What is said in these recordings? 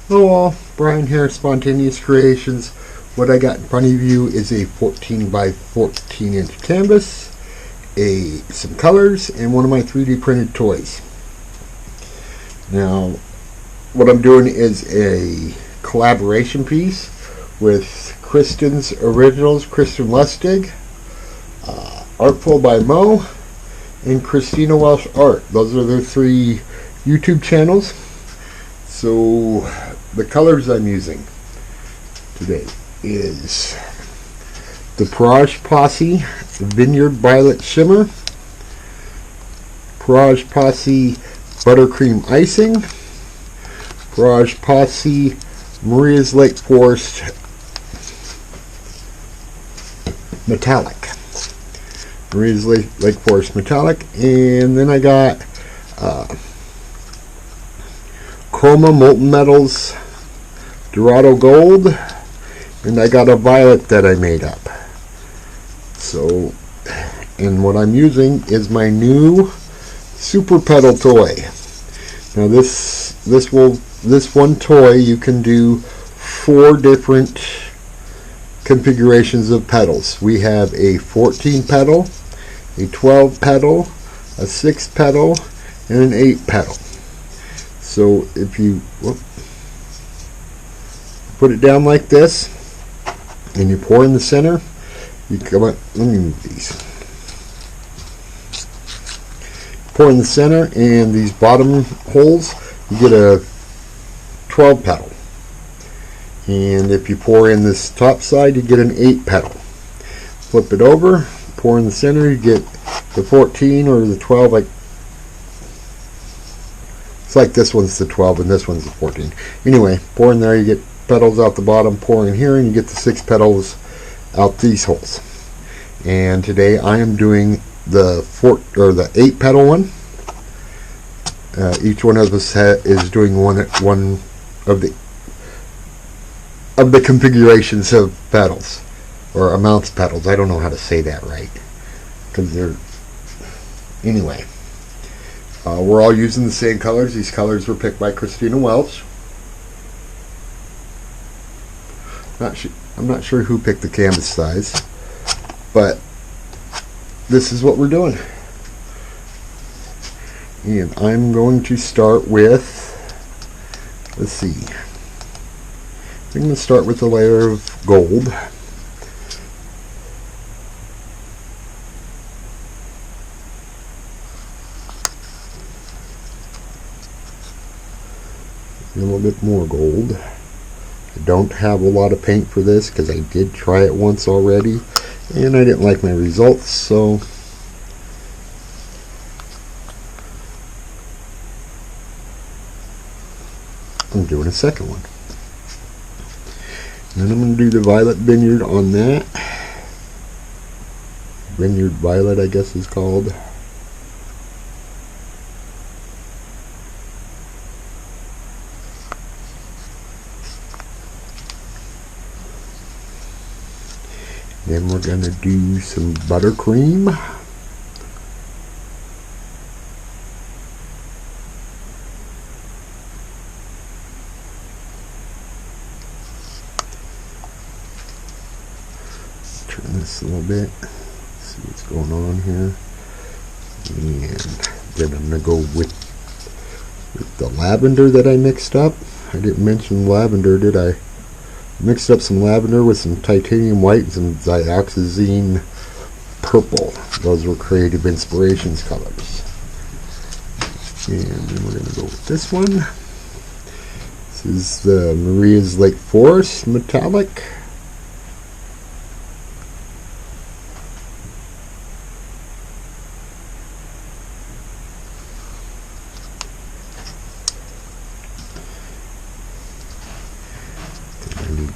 Hello all, Brian here, Spontaneous Creations. What I got in front of you is a 14 by 14 inch canvas, some colors, and one of my 3D printed toys. Now, what I'm doing is a collaboration piece with Kristen's Originals, Kristen Lustig, Artful by Mo, and Christina Welsh Art. Those are their 3 YouTube channels. So the colors I'm using today is the Pirage Posse Vineyard Violet Shimmer, Pirage Posse Buttercream Icing, Pirage Posse Maria's Lake Forest Metallic. Maria's Lake Forest Metallic, and then I got Chroma Molten Metals Dorado Gold, and I got a violet that I made up. So, and what I'm using is my new Super Petal toy. Now this one toy you can do 4 different configurations of petals. We have a 14 petal, a 12 petal, a 6 petal, and an 8 petal. So if you put it down like this and you pour in the center, you come up, let me move these. Pour in the center, and these bottom holes, you get a 12 petal. And if you pour in this top side, you get an 8 petal. Flip it over, pour in the center, you get the 14 or the 12. It's like this one's the 12 and this one's the 14. Anyway, pour in there, you get petals out the bottom, pour in here, and you get the 6 petals out these holes. And today I am doing the 8 petal one. Each one of us is doing one of the configurations of petals, or amounts of petals. I don't know how to say that right, because they're anyway. We're all using the same colors. These colors were picked by Christina Welsh. I'm not sure who picked the canvas size, but this is what we're doing. And I'm going to start with, let's see, I'm going to start with a layer of gold. A little bit more gold. I don't have a lot of paint for this because I did try it once already and I didn't like my results, so I'm doing a second one. And then I'm going to do the Violet Vineyard on that. Vineyard Violet, I guess is called. Then we're going to do some buttercream. Turn this a little bit. See what's going on here. And then I'm going to go with the lavender that I mixed up. I didn't mention lavender, did I? Mixed up some lavender with some titanium white and some dioxazine purple. Those were Creative Inspirations colors. And then we're going to go with this one. This is the Maria's Lake Forest Metallic.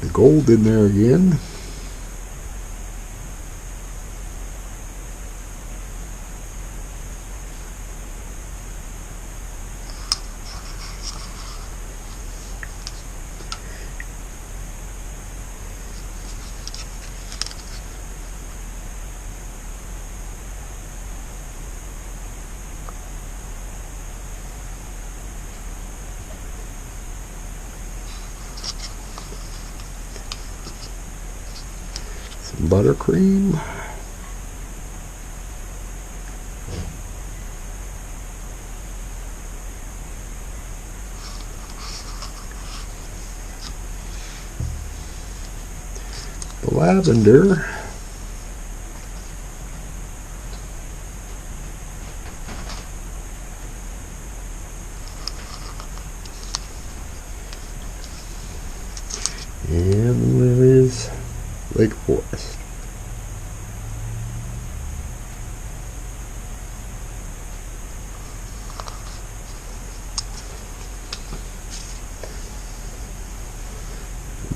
The gold in there again. buttercream. The lavender. And there is Lake Forest.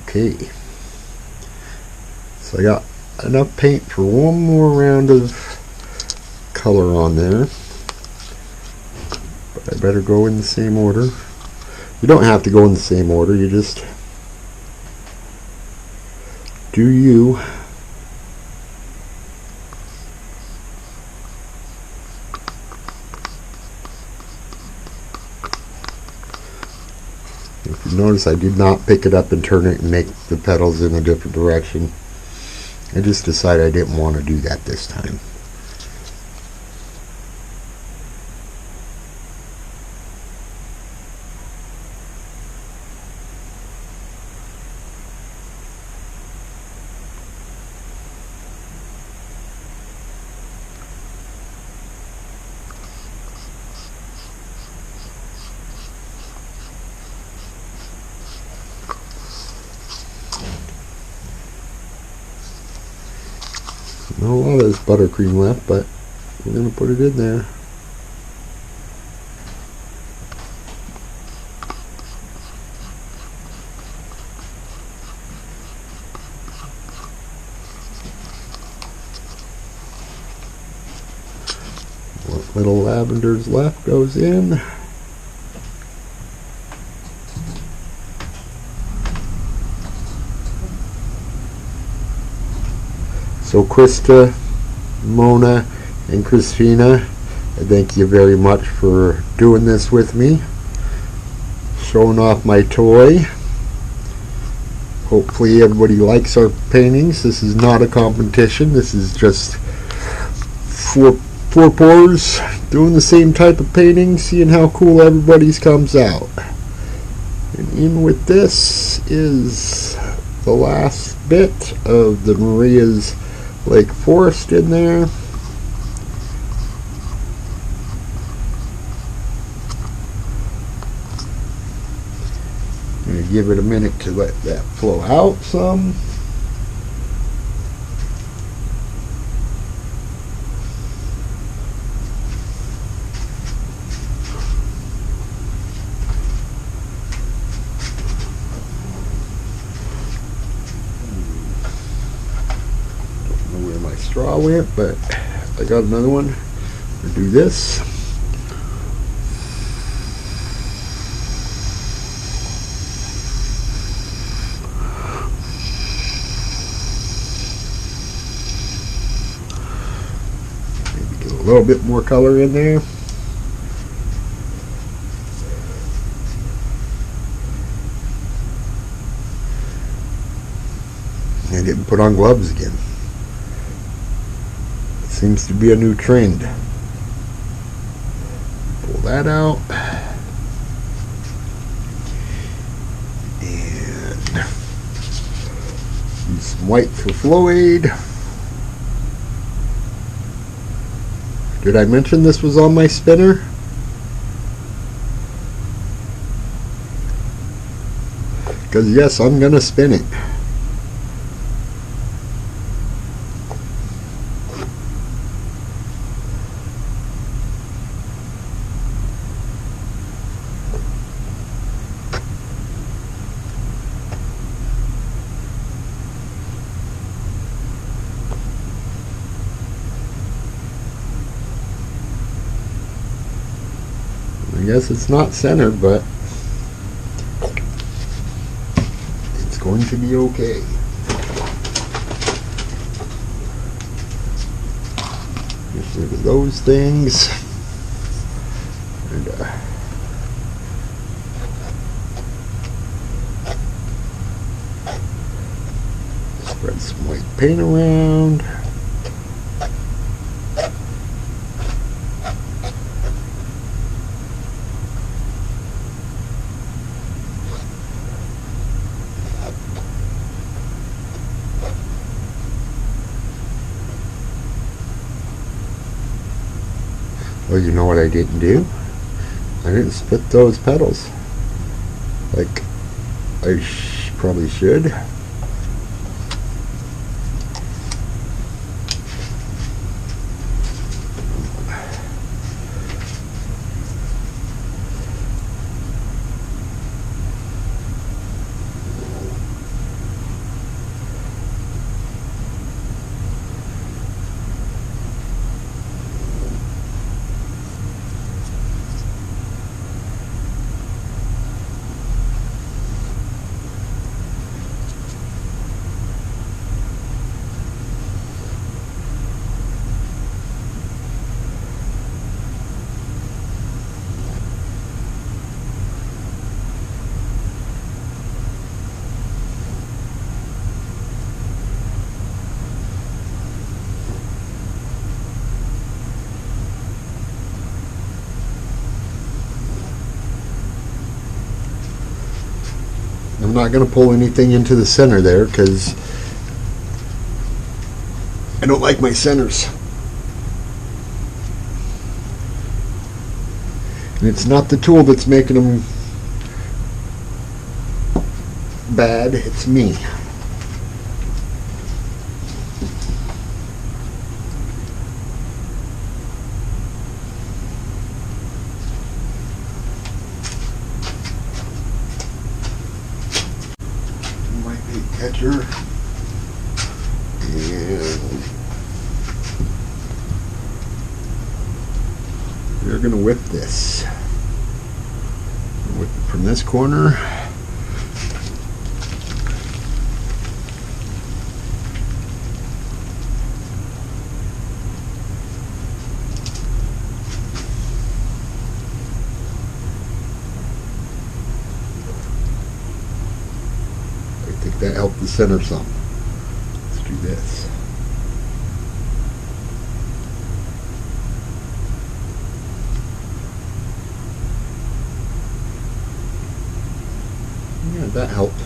Okay, so I got enough paint for one more round of color on there, but I better go in the same order. You don't have to go in the same order, you just do you. If you notice, I did not pick it up and turn it and make the petals in a different direction. I just decided I didn't want to do that this time. Not a lot of this buttercream left, but we're going to put it in there. What little lavender's left goes in. So Krista, Mona, and Christina, I thank you very much for doing this with me, showing off my toy. Hopefully everybody likes our paintings. This is not a competition. This is just four pours doing the same type of painting, seeing how cool everybody's comes out. And in with this is the last bit of the Maria's Lake Forest in there. I'm going to give it a minute to let that flow out some. Straw went, but I got another one. I'll do this. Maybe get a little bit more color in there. I didn't put on gloves again. Seems to be a new trend. Pull that out. And use some white for Floyd. Did I mention this was on my spinner? Because yes, I'm gonna spin it. I guess it's not centered, but it's going to be okay. Get rid of those things. And Spread some white paint around. Well, you know what I didn't do? I didn't split those petals like I probably should. I'm not going to pull anything into the center there because I don't like my centers. And it's not the tool that's making them bad, it's me. Catcher, and we're going to whip this. Whip it from this corner. That helped the center some. Let's do this. Yeah, that helped.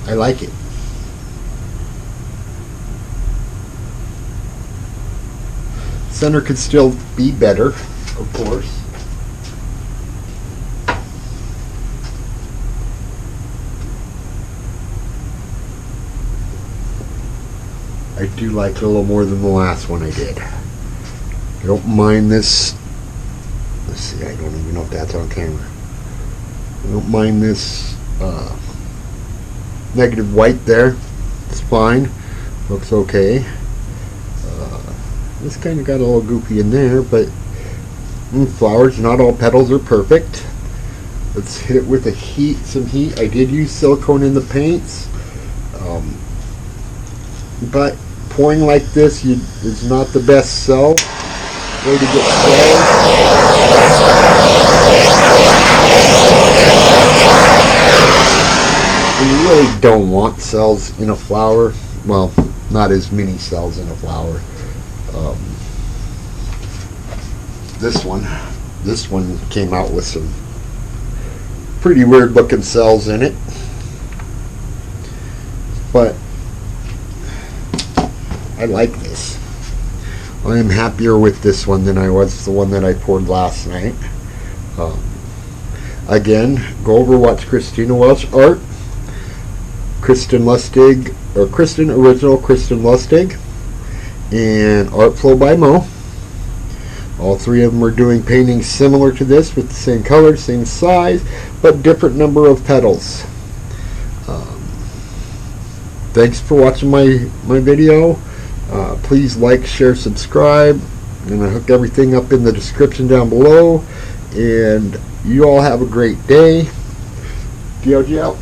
I like it. Center could still be better, of course. I do like it a little more than the last one I did. I don't mind this. Let's see, I don't even know if that's on camera. I don't mind this negative white there. It's fine. Looks okay. This kind of got a little goopy in there, but flowers, not all petals are perfect. Let's hit it with some heat. I did use silicone in the paints. But pouring like this is not the best way to get cells. You really don't want cells in a flower. Well, not as many cells in a flower. This one came out with some pretty weird looking cells in it. But I like this. I am happier with this one than I was the one that I poured last night. Again, go over watch Christina Welch art, Kristen Lustig, or Kristen Original Kristen Lustig, and Art Flow by Mo. All three of them are doing paintings similar to this with the same color, same size, but different number of petals. Thanks for watching my video. Please like, share, subscribe. I'm going to hook everything up in the description down below. And you all have a great day. DLG out.